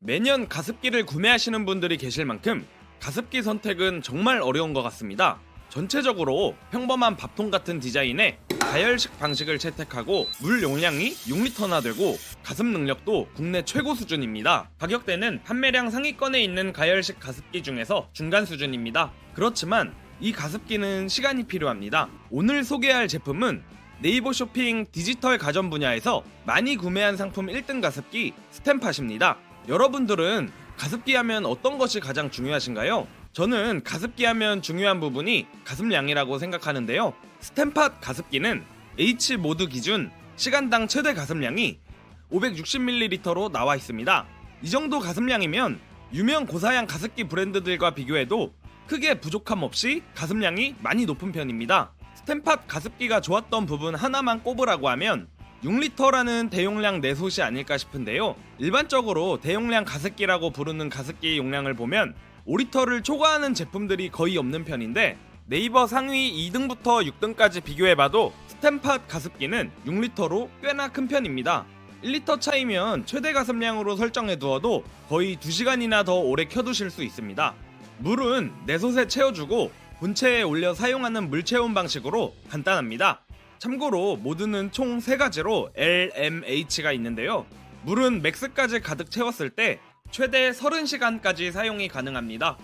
매년 가습기를 구매하시는 분들이 계실 만큼 가습기 선택은 정말 어려운 것 같습니다. 전체적으로 평범한 밥통 같은 디자인에 가열식 방식을 채택하고 물 용량이 6리터나 되고 가습 능력도 국내 최고 수준입니다. 가격대는 판매량 상위권에 있는 가열식 가습기 중에서 중간 수준입니다. 그렇지만 이 가습기는 시간이 필요합니다. 오늘 소개할 제품은 네이버 쇼핑 디지털 가전 분야에서 많이 구매한 상품 1등 가습기 스템팟입니다. 여러분들은 가습기 하면 어떤 것이 가장 중요하신가요? 저는 가습기 하면 중요한 부분이 가습량이라고 생각하는데요. 스템팟 가습기는 H모드 기준 시간당 최대 가습량이 560ml로 나와 있습니다. 이 정도 가습량이면 유명 고사양 가습기 브랜드들과 비교해도 크게 부족함 없이 가습량이 많이 높은 편입니다. 스템팟 가습기가 좋았던 부분 하나만 꼽으라고 하면 6리터라는 대용량 내솥이 아닐까 싶은데요. 일반적으로 대용량 가습기라고 부르는 가습기 용량을 보면 5리터를 초과하는 제품들이 거의 없는 편인데 네이버 상위 2등부터 6등까지 비교해봐도 스템팟 가습기는 6리터로 꽤나 큰 편입니다. 1리터 차이면 최대 가습량으로 설정해두어도 거의 2시간이나 더 오래 켜두실 수 있습니다. 물은 내솥에 채워주고 본체에 올려 사용하는 물 채움 방식으로 간단합니다. 참고로 모드는 총 3가지로 L, M, H가 있는데요. 물은 맥스까지 가득 채웠을 때 최대 30시간까지 사용이 가능합니다.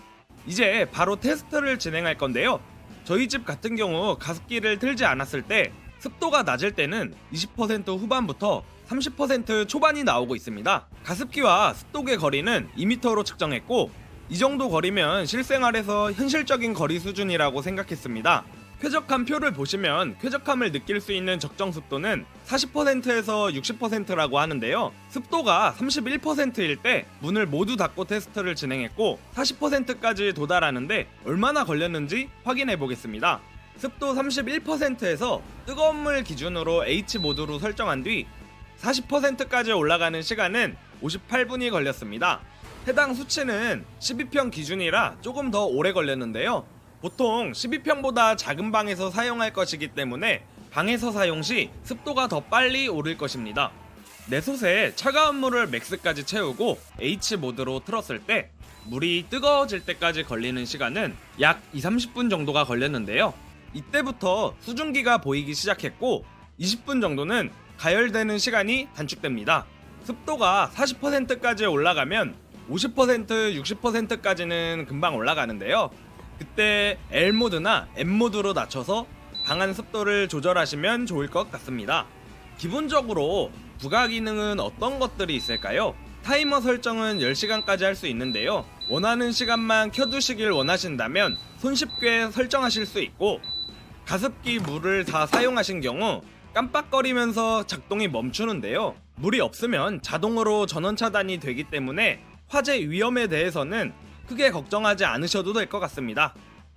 이제 바로 테스트를 진행할 건데요. 저희 집 같은 경우 가습기를 틀지 않았을 때 습도가 낮을 때는 20% 후반부터 30% 초반이 나오고 있습니다. 가습기와 습도계 거리는 2m로 측정했고 이 정도 거리면 실생활에서 현실적인 거리 수준이라고 생각했습니다. 쾌적함 표를 보시면 쾌적함을 느낄 수 있는 적정 습도는 40%에서 60%라고 하는데요. 습도가 31%일 때 문을 모두 닫고 테스트를 진행했고 40%까지 도달하는데 얼마나 걸렸는지 확인해 보겠습니다. 습도 31%에서 뜨거운 물 기준으로 H모드로 설정한 뒤 40%까지 올라가는 시간은 58분이 걸렸습니다. 해당 수치는 12평 기준이라 조금 더 오래 걸렸는데요. 보통 12평보다 작은 방에서 사용할 것이기 때문에 방에서 사용 시 습도가 더 빨리 오를 것입니다. 내솥에 차가운 물을 맥스까지 채우고 H모드로 틀었을 때 물이 뜨거워질 때까지 걸리는 시간은 약 2-30분 정도가 걸렸는데요. 이때부터 수증기가 보이기 시작했고 20분 정도는 가열되는 시간이 단축됩니다. 습도가 40%까지 올라가면 50%, 60%까지는 금방 올라가는데요. 그때 L모드나 M모드로 낮춰서 방안 습도를 조절하시면 좋을 것 같습니다. 기본적으로 부가 기능은 어떤 것들이 있을까요? 타이머 설정은 10시간까지 할 수 있는데요. 원하는 시간만 켜두시길 원하신다면 손쉽게 설정하실 수 있고 가습기 물을 다 사용하신 경우 깜빡거리면서 작동이 멈추는데요. 물이 없으면 자동으로 전원 차단이 되기 때문에 화재 위험에 대해서는 크게 걱정하지 않으셔도 될 것 같습니다.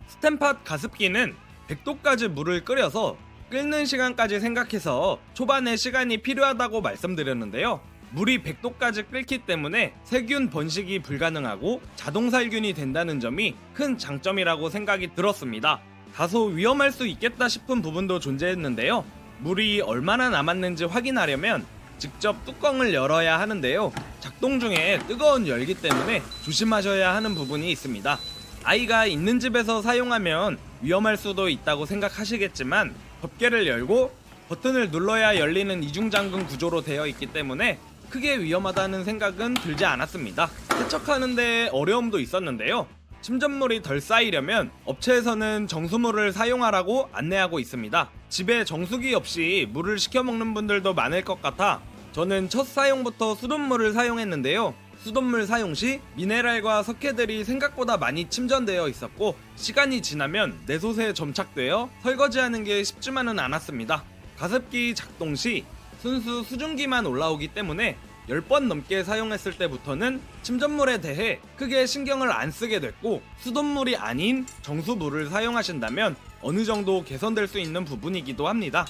스템팟 가습기는 100도까지 물을 끓여서 끓는 시간까지 생각해서 초반에 시간이 필요하다고 말씀드렸는데요. 물이 100도까지 끓기 때문에 세균 번식이 불가능하고 자동 살균이 된다는 점이 큰 장점이라고 생각이 들었습니다. 다소 위험할 수 있겠다 싶은 부분도 존재했는데요. 물이 얼마나 남았는지 확인하려면 직접 뚜껑을 열어야 하는데요. 작동 중에 뜨거운 열기 때문에 조심하셔야 하는 부분이 있습니다. 아이가 있는 집에서 사용하면 위험할 수도 있다고 생각하시겠지만 덮개를 열고 버튼을 눌러야 열리는 이중잠금 구조로 되어 있기 때문에 크게 위험하다는 생각은 들지 않았습니다. 세척하는데 어려움도 있었는데요. 침전물이 덜 쌓이려면 업체에서는 정수물을 사용하라고 안내하고 있습니다. 집에 정수기 없이 물을 식혀 먹는 분들도 많을 것 같아 저는 첫 사용부터 수돗물을 사용했는데요. 수돗물 사용 시 미네랄과 석회들이 생각보다 많이 침전되어 있었고 시간이 지나면 내솥에 점착되어 설거지하는 게 쉽지만은 않았습니다. 가습기 작동 시 순수 수증기만 올라오기 때문에 10번 넘게 사용했을 때부터는 침전물에 대해 크게 신경을 안 쓰게 됐고 수돗물이 아닌 정수물을 사용하신다면 어느 정도 개선될 수 있는 부분이기도 합니다.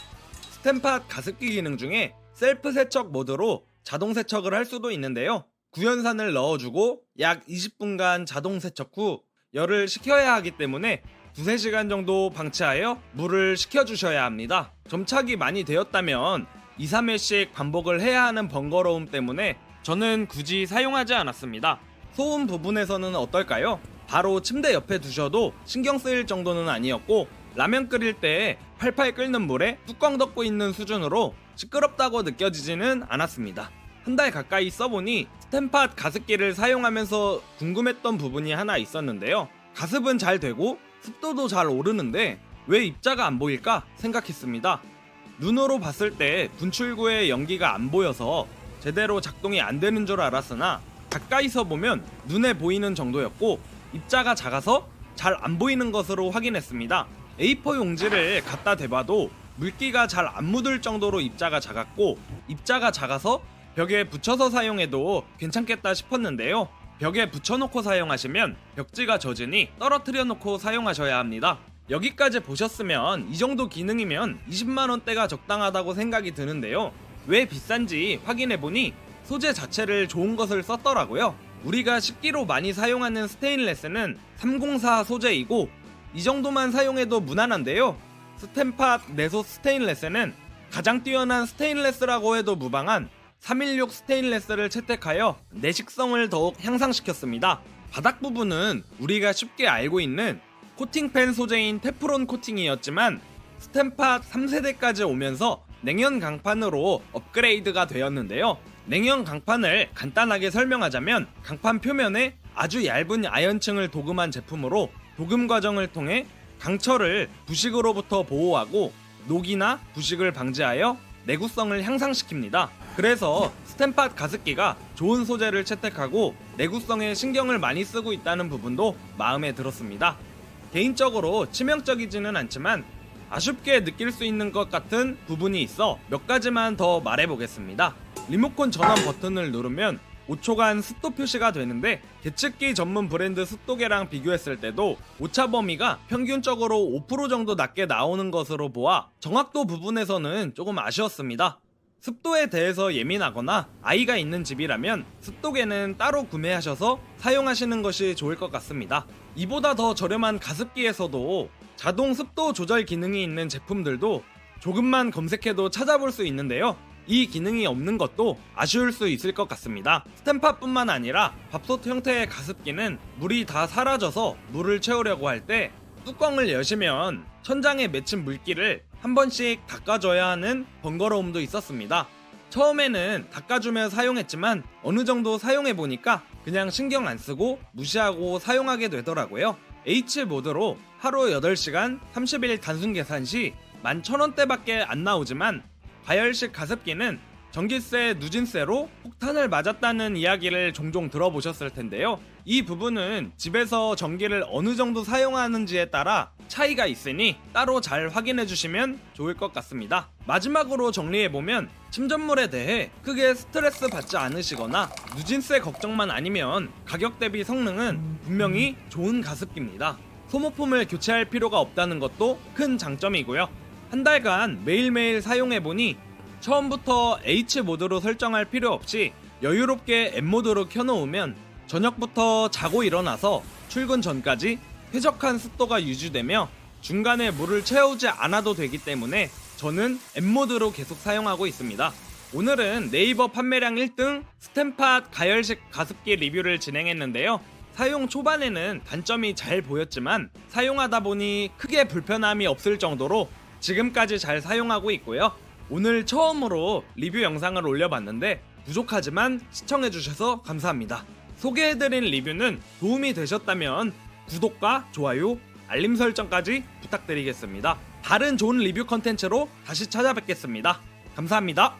스템팟 가습기 기능 중에 셀프 세척 모드로 자동 세척을 할 수도 있는데요. 구연산을 넣어주고 약 20분간 자동 세척 후 열을 식혀야 하기 때문에 2-3시간 정도 방치하여 물을 식혀주셔야 합니다. 점착이 많이 되었다면 2-3회씩 반복을 해야 하는 번거로움 때문에 저는 굳이 사용하지 않았습니다. 소음 부분에서는 어떨까요? 바로 침대 옆에 두셔도 신경 쓰일 정도는 아니었고, 라면 끓일 때 팔팔 끓는 물에 뚜껑 덮고 있는 수준으로 시끄럽다고 느껴지지는 않았습니다. 한 달 가까이 써보니 스텐팟 가습기를 사용하면서 궁금했던 부분이 하나 있었는데요. 가습은 잘 되고 습도도 잘 오르는데 왜 입자가 안 보일까 생각했습니다. 눈으로 봤을 때 분출구에 연기가 안 보여서 제대로 작동이 안 되는 줄 알았으나 가까이서 보면 눈에 보이는 정도였고 입자가 작아서 잘 안 보이는 것으로 확인했습니다. A4 용지를 갖다 대봐도 물기가 잘 안 묻을 정도로 입자가 작았고, 입자가 작아서 벽에 붙여서 사용해도 괜찮겠다 싶었는데요. 벽에 붙여놓고 사용하시면 벽지가 젖으니 떨어뜨려 놓고 사용하셔야 합니다. 여기까지 보셨으면 이 정도 기능이면 20만원대가 적당하다고 생각이 드는데요. 왜 비싼지 확인해보니 소재 자체를 좋은 것을 썼더라고요. 우리가 식기로 많이 사용하는 스테인레스는 304 소재이고 이 정도만 사용해도 무난한데요. 스텐팟 내소 스테인레스는 가장 뛰어난 스테인레스라고 해도 무방한 316 스테인레스를 채택하여 내식성을 더욱 향상시켰습니다. 바닥 부분은 우리가 쉽게 알고 있는 코팅팬 소재인 테프론 코팅이었지만 스텐팟 3세대까지 오면서 냉연 강판으로 업그레이드가 되었는데요. 냉연 강판을 간단하게 설명하자면 강판 표면에 아주 얇은 아연층을 도금한 제품으로 도금 과정을 통해 강철을 부식으로부터 보호하고 녹이나 부식을 방지하여 내구성을 향상시킵니다. 그래서 스텐팟 가습기가 좋은 소재를 채택하고 내구성에 신경을 많이 쓰고 있다는 부분도 마음에 들었습니다. 개인적으로 치명적이지는 않지만 아쉽게 느낄 수 있는 것 같은 부분이 있어 몇 가지만 더 말해보겠습니다. 리모컨 전원 버튼을 누르면 5초간 습도 표시가 되는데 계측기 전문 브랜드 습도계랑 비교했을 때도 오차 범위가 평균적으로 5% 정도 낮게 나오는 것으로 보아 정확도 부분에서는 조금 아쉬웠습니다. 습도에 대해서 예민하거나 아이가 있는 집이라면 습도계는 따로 구매하셔서 사용하시는 것이 좋을 것 같습니다. 이보다 더 저렴한 가습기에서도 자동 습도 조절 기능이 있는 제품들도 조금만 검색해도 찾아볼 수 있는데요. 이 기능이 없는 것도 아쉬울 수 있을 것 같습니다. 스텐팟뿐만 아니라 밥솥 형태의 가습기는 물이 다 사라져서 물을 채우려고 할 때 뚜껑을 여시면 천장에 맺힌 물기를 한 번씩 닦아줘야 하는 번거로움도 있었습니다. 처음에는 닦아주며 사용했지만 어느 정도 사용해보니까 그냥 신경 안 쓰고 무시하고 사용하게 되더라고요. H모드로 하루 8시간 30일 단순 계산 시 11,000원대밖에 안 나오지만 가열식 가습기는 전기세, 누진세로 폭탄을 맞았다는 이야기를 종종 들어보셨을 텐데요. 이 부분은 집에서 전기를 어느 정도 사용하는지에 따라 차이가 있으니 따로 잘 확인해 주시면 좋을 것 같습니다. 마지막으로 정리해보면 침전물에 대해 크게 스트레스 받지 않으시거나 누진세 걱정만 아니면 가격 대비 성능은 분명히 좋은 가습기입니다. 소모품을 교체할 필요가 없다는 것도 큰 장점이고요. 한 달간 매일매일 사용해보니 처음부터 H모드로 설정할 필요 없이 여유롭게 M모드로 켜놓으면 저녁부터 자고 일어나서 출근 전까지 쾌적한 습도가 유지되며 중간에 물을 채우지 않아도 되기 때문에 저는 M모드로 계속 사용하고 있습니다. 오늘은 네이버 판매량 1등 스텐팟 가열식 가습기 리뷰를 진행했는데요. 사용 초반에는 단점이 잘 보였지만 사용하다 보니 크게 불편함이 없을 정도로 지금까지 잘 사용하고 있고요. 오늘 처음으로 리뷰 영상을 올려봤는데 부족하지만 시청해주셔서 감사합니다. 소개해드린 리뷰는 도움이 되셨다면 구독과 좋아요, 알림 설정까지 부탁드리겠습니다. 다른 좋은 리뷰 컨텐츠로 다시 찾아뵙겠습니다. 감사합니다.